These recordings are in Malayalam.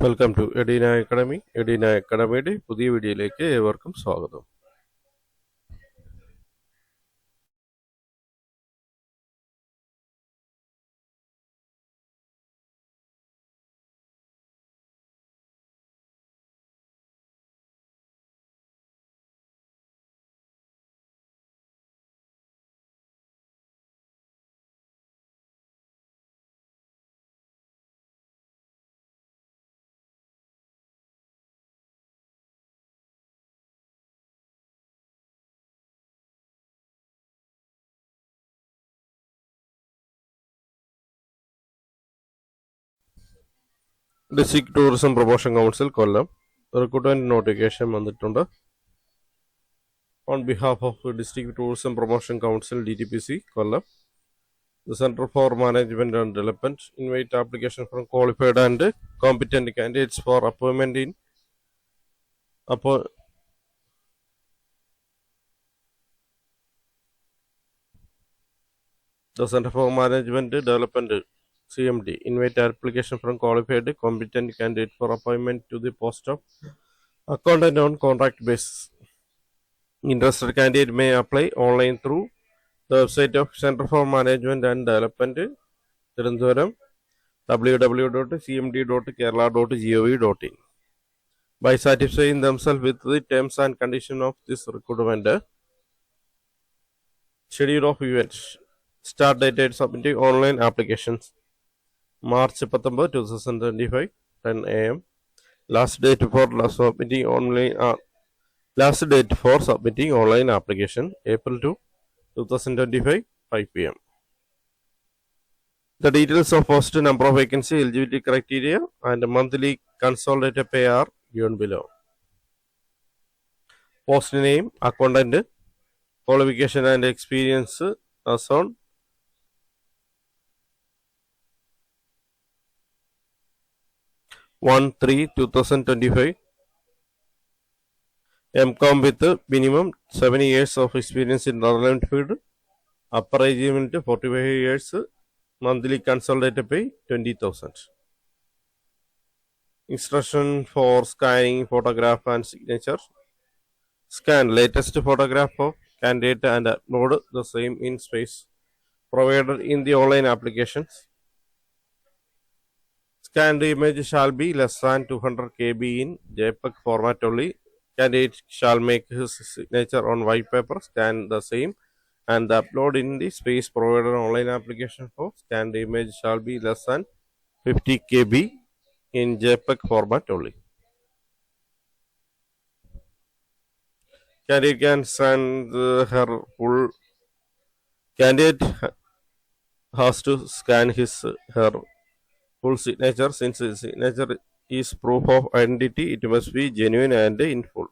Welcome to Edina academy. Edina അക്കാഡമിയുടെ പുതിയ വീഡിയോയിലേക്ക് ഏവർക്കും സ്വാഗതം. District tourism promotion council Kollam recruitment notification വന്നിട്ടുണ്ട്. On behalf of district tourism promotion council DTPC Kollam, the Center for Management and Development invite application from qualified and competent candidates for appointment in the Center for Management Development CMD invite application from qualified competent candidate for appointment to the post of accountant on contract basis. Interested candidate may apply online through the website of Center for Management and Development, Thiruvananthapuram, www.cmd.kerala.gov.in. by satisfying themselves with the terms and conditions of this recruitment. Schedule of events. Start date submitting online applications March 19, 2025, 10 a.m. Last date for submitting online application April 2, 2025, 5 p.m. The details of post, number of vacancy, eligibility criteria, and monthly consolidated pay are given below. Post name, accountant, qualification and experience as on 1/3/2025. MCom with minimum 7 years of experience in relevant field. Upper age limit 45 years. Monthly consolidated pay 20,000. Instruction for scanning photograph and signature. Scan latest photograph of candidate and upload the same in space provided in the online applications. Scanned image shall be less than 200 KB in JPEG format only. Candidate shall make his signature on white paper, scan the same, and upload in the space provided online application for scanned image shall be less than 50 KB in JPEG format only. Candidate can send her full. Candidate has to scan her full signature. Since the signature is proof of identity, it must be genuine and in full.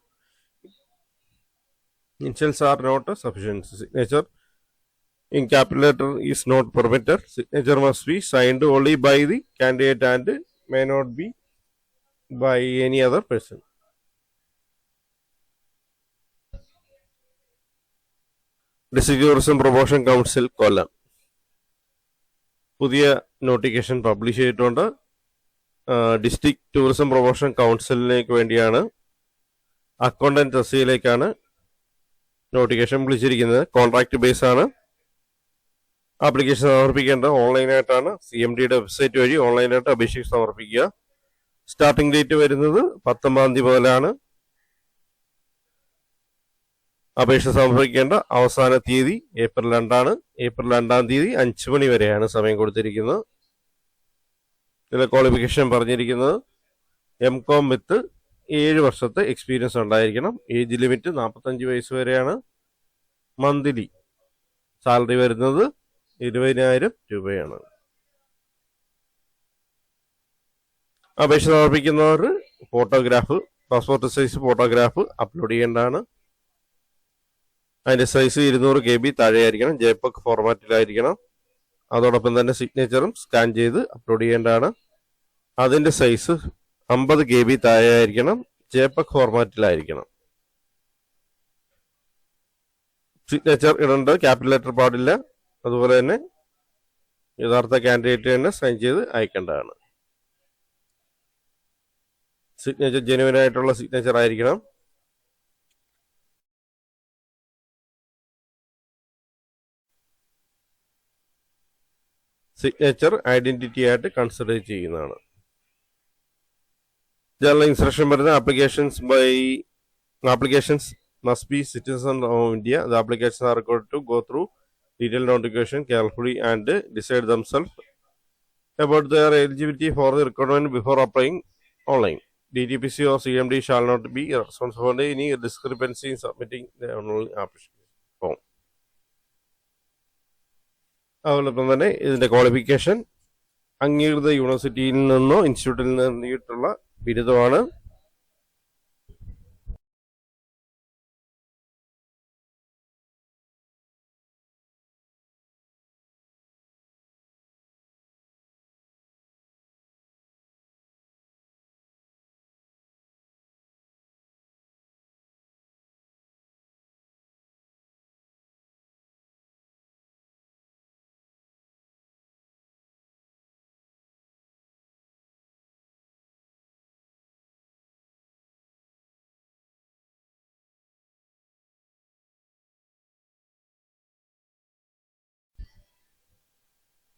Initials are not sufficient. Signature in capital letter is not permitted. Signature must be signed only by the candidate and may not be by any other person. District Tourism Promotion Council കൊല്ലം പുതിയ നോട്ടിഫിക്കേഷൻ പബ്ലിഷ് ചെയ്തിട്ടുണ്ട്. ഡിസ്ട്രിക്ട് ടൂറിസം പ്രൊമോഷൻ കൗൺസിലിലേക്ക് വേണ്ടിയാണ്. അക്കൗണ്ടന്റ് തസ്തികയിലേക്കാണ് നോട്ടിഫിക്കേഷൻ വിളിച്ചിരിക്കുന്നത്. കോൺട്രാക്ട് ബേസ് ആണ്. ആപ്ലിക്കേഷൻ സമർപ്പിക്കേണ്ടത് ഓൺലൈനായിട്ടാണ്. CMDയുടെ വെബ്സൈറ്റ് വഴി ഓൺലൈനായിട്ട് അപേക്ഷ സമർപ്പിക്കുക. സ്റ്റാർട്ടിംഗ് ഡേറ്റ് വരുന്നത് 19 മുതലാണ്. അപേക്ഷ സമർപ്പിക്കേണ്ട അവസാന തീയതി ഏപ്രിൽ 2 ഏപ്രിൽ 2 5 മണി വരെയാണ് സമയം കൊടുത്തിരിക്കുന്നത്. ഇതിലെ ക്വാളിഫിക്കേഷൻ പറഞ്ഞിരിക്കുന്നത് MCom വിത്ത് 7 വർഷത്തെ എക്സ്പീരിയൻസ് ഉണ്ടായിരിക്കണം. ഏജ് ലിമിറ്റ് 45 വയസ്സ് വരെയാണ്. മന്ത്ലി സാലറി വരുന്നത് 20,000 രൂപയാണ്. അപേക്ഷ സമർപ്പിക്കുന്നവർ photograph, passport size photograph upload ചെയ്യേണ്ടതാണ്. അതിൻ്റെ സൈസ് 200 KB താഴെയായിരിക്കണം. JPEG ഫോർമാറ്റിലായിരിക്കണം. അതോടൊപ്പം തന്നെ സിഗ്നേച്ചറും സ്കാൻ ചെയ്ത് അപ്ലോഡ് ചെയ്യേണ്ടതാണ്. അതിൻ്റെ സൈസ് 50 KB താഴെയായിരിക്കണം. JPEG ഫോർമാറ്റിലായിരിക്കണം. സിഗ്നേച്ചർ ഇടേണ്ടത് ക്യാപിറ്റൽ ലെറ്റർ പാടില്ല. അതുപോലെ തന്നെ യഥാർത്ഥ കാൻഡിഡേറ്റ് തന്നെ സൈൻ ചെയ്ത് അയക്കേണ്ടതാണ്. സിഗ്നേച്ചർ ജെനുവിൻ ആയിട്ടുള്ള സിഗ്നേച്ചർ ആയിരിക്കണം. സിഗ്നേച്ചർ ഐഡന്റിറ്റി ആയിട്ട് കൺസിഡർ ചെയ്യുന്നതാണ്. ജനറൽ ഇൻസ്ട്രക്ഷൻ വരുന്ന applications must be citizens of India. The applications are required to go through detailed notification carefully and decide themselves about their eligibility for the requirement before applying online. DTPC or CMD shall not be responsible for any discrepancy in submitting the online application form. അതോടൊപ്പം തന്നെ ഇതിന്റെ ക്വാളിഫിക്കേഷൻ അംഗീകൃത യൂണിവേഴ്സിറ്റിയിൽ നിന്നോ ഇൻസ്റ്റിറ്റ്യൂട്ടിൽ നിന്നോ നേടിയിട്ടുള്ള ബിരുദമാണ്.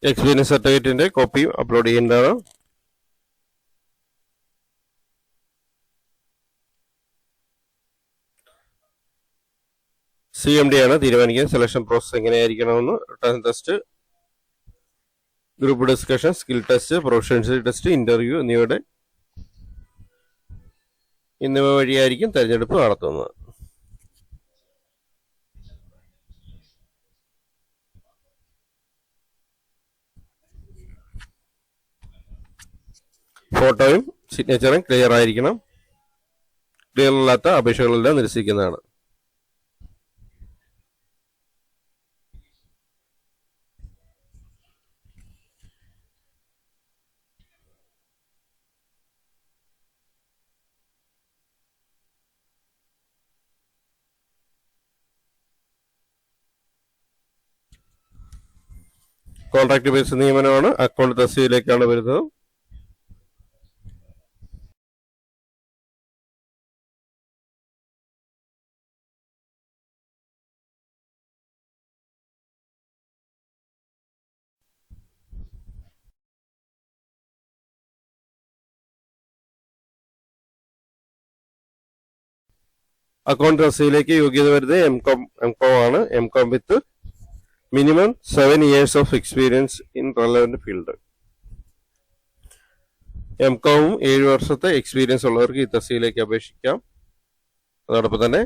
എക്സ്പീരിയൻസ് സർട്ടിഫിക്കറ്റിന്റെ കോപ്പി അപ്ലോഡ് ചെയ്യേണ്ടതാണ്. CMD ആണ് തീരുമാനിക്കുന്നത് സെലക്ഷൻ പ്രോസസ് എങ്ങനെയായിരിക്കണമെന്ന്. Written test, group discussion, skill test, professional test, interview എന്നിവ വഴിയായിരിക്കും തെരഞ്ഞെടുപ്പ് നടത്തുന്നത്. ഫോട്ടോയും സിഗ്നേച്ചറും ക്ലിയർ ആയിരിക്കണം. ക്ലിയർ അല്ലാത്ത അപേക്ഷകളെല്ലാം നിരസിക്കുന്നതാണ്. കോൺട്രാക്ട് ബേസ് നിയമനമാണ്. അക്കൗണ്ട് തസ്തികയിലേക്കാണ് വരുന്നത്. അക്കൗണ്ട് തസ്തികയിലേക്ക് യോഗ്യത വരുന്നത് എം.കോം ആണ്. M Com with minimum 7 years of experience in relevant field. എം.കോമും 7 വർഷത്തെ എക്സ്പീരിയൻസ് ഉള്ളവർക്ക് ഈ തസ്തികയിലേക്ക് അപേക്ഷിക്കാം. അതോടൊപ്പം തന്നെ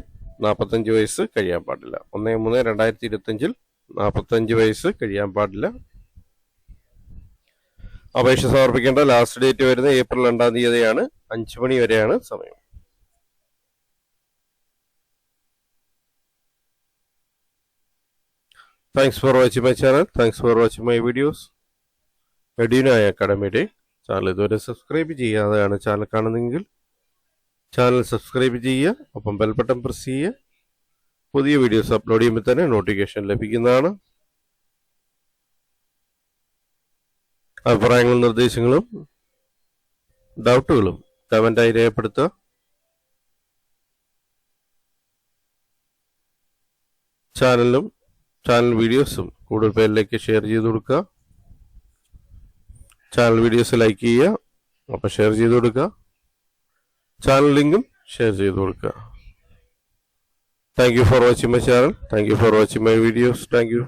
45 വയസ്സ് കഴിയാൻ പാടില്ല. 1/3/2025 45 വയസ്സ് കഴിയാൻ പാടില്ല. അപേക്ഷ സമർപ്പിക്കേണ്ട ലാസ്റ്റ് ഡേറ്റ് വരുന്നത് ഏപ്രിൽ 2-ാം തീയതിയാണ്. 5 മണി വരെയാണ് സമയം. Thanks for watching my channel. Thanks for watching my videos. Edina Academy channel ഇതുവരെ സബ്സ്ക്രൈബ് ചെയ്യാതെയാണ് ചാനൽ കാണുന്നതെങ്കിൽ ചാനൽ സബ്സ്ക്രൈബ് ചെയ്യുക. ഒപ്പം ബെൽ ബട്ടൺ പ്രസ് ചെയ്യുക. പുതിയ വീഡിയോസ് അപ്ലോഡ് ചെയ്യുമ്പോൾ തന്നെ നോട്ടിഫിക്കേഷൻ ലഭിക്കുന്നതാണ്. അഭിപ്രായങ്ങളും നിർദ്ദേശങ്ങളും ഡൗട്ടുകളും കമന്റായി രേഖപ്പെടുത്തുക. ചാനൽ വീഡിയോസും കൂടുതൽ പേരിലേക്ക് ഷെയർ ചെയ്ത് കൊടുക്കുക. ചാനൽ വീഡിയോസ് ലൈക്ക് ചെയ്യുക, അപ്പം ഷെയർ ചെയ്ത് കൊടുക്കുക. ചാനൽ ലിങ്കും ഷെയർ ചെയ്ത് കൊടുക്കുക. Thank you for watching my channel. Thank you for watching my videos. Thank you.